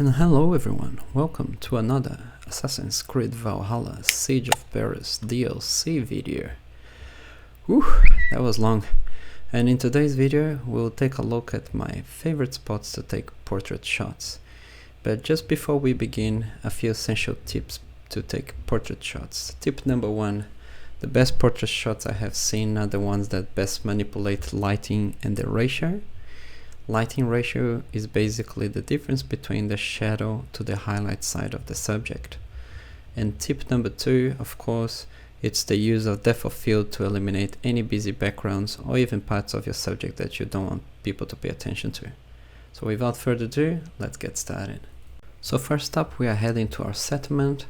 And hello everyone, welcome to another Assassin's Creed Valhalla Siege of Paris DLC video. Whew, that was long. And in today's video we'll take a look at my favorite spots to take portrait shots. But just before we begin, a few essential tips to take portrait shots. Tip number 1, the best portrait shots I have seen are the ones that best manipulate lighting and the ratio. Lighting ratio is basically the difference between the shadow to the highlight side of the subject. And tip number 2, of course, it's the use of depth of field to eliminate any busy backgrounds or even parts of your subject that you don't want people to pay attention to. So without further ado, let's get started. So first up, we are heading to our settlement.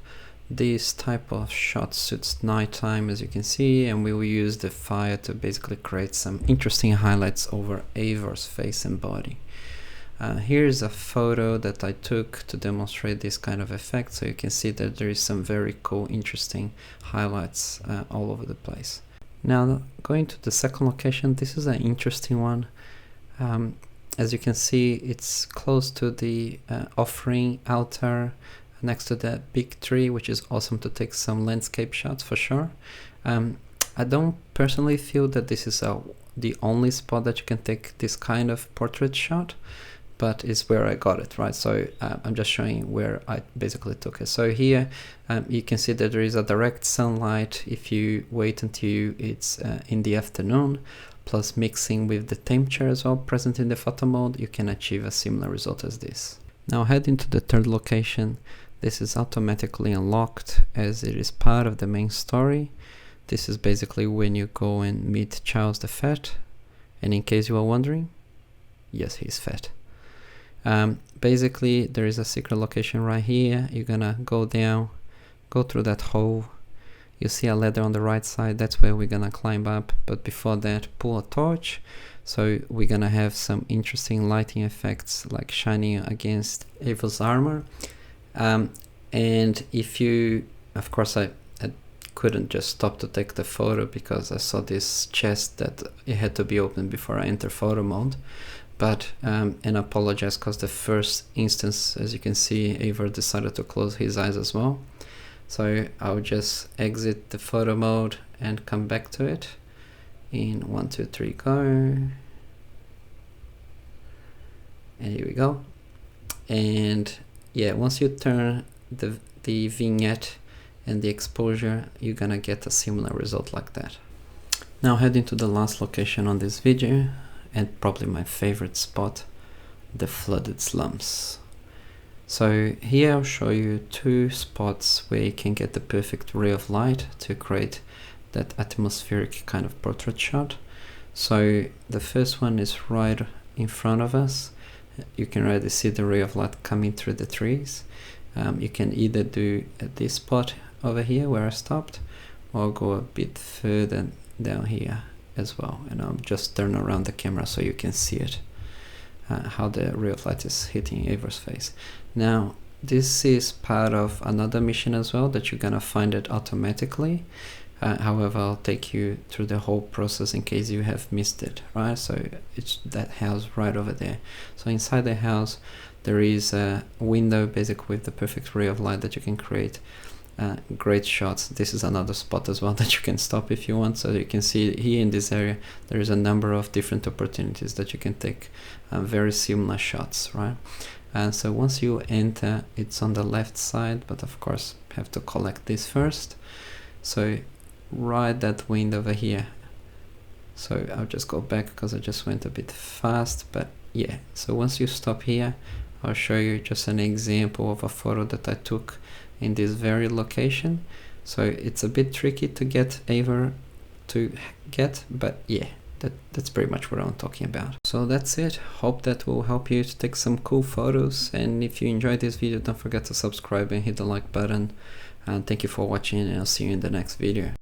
This type of shot suits nighttime, as you can see, and we will use the fire to basically create some interesting highlights over Eivor's face and body. Here's a photo that I took to demonstrate this kind of effect, so you can see that there is some very cool, interesting highlights all over the place. Now, going to the second location, this is an interesting one. As you can see, it's close to the offering altar, next to that big tree, which is awesome to take some landscape shots for sure. I don't personally feel that this is the only spot that you can take this kind of portrait shot, but it's where I got it, right? So I'm just showing where I basically took it. So here you can see that there is a direct sunlight. If you wait until it's in the afternoon, plus mixing with the temperature as well present in the photo mode, you can achieve a similar result as this. Now heading to the third location. This is automatically unlocked as it is part of the main story. This is basically when you go and meet Charles the Fat. And in case you are wondering, yes, he's fat. Basically, there is a secret location right here. You're gonna go down, go through that hole. You see a ladder on the right side. That's where we're gonna climb up. But before that, pull a torch. So we're gonna have some interesting lighting effects, like shining against Eivor's armor. And if you, of course, I couldn't just stop to take the photo because I saw this chest that it had to be opened before I enter photo mode. But and I apologize because the first instance, as you can see, Eivor decided to close his eyes as well. So I'll just exit the photo mode and come back to it in 1, 2, 3, go. And here we go. And yeah, once you turn the vignette and the exposure, you're gonna get a similar result like that. Now heading to the last location on this video, and probably my favorite spot, the flooded slums. So here I'll show you 2 spots where you can get the perfect ray of light to create that atmospheric kind of portrait shot. So the first one is right in front of us. You can already see the ray of light coming through the trees. You can either do at this spot over here where I stopped, or go a bit further down here as well. And I'll just turn around the camera so you can see it, how the ray of light is hitting Eivor's face. Now this is part of another mission as well that you're gonna find it automatically. However, I'll take you through the whole process in case you have missed it, right? So it's that house right over there. So inside the house, there is a window basically with the perfect ray of light that you can create great shots. This is another spot as well that you can stop if you want. So you can see here in this area, there is a number of different opportunities that you can take very similar shots, right? And so once you enter, it's on the left side, but of course, have to collect this first. So right that window over here. So I'll just go back because I just went a bit fast, but yeah. So once you stop here, I'll show you just an example of a photo that I took in this very location. So it's a bit tricky to get Eivor to get, but yeah, that's pretty much what I'm talking about. So that's it. Hope that will help you to take some cool photos. And if you enjoyed this video, don't forget to subscribe and hit the like button. And thank you for watching, and I'll see you in the next video.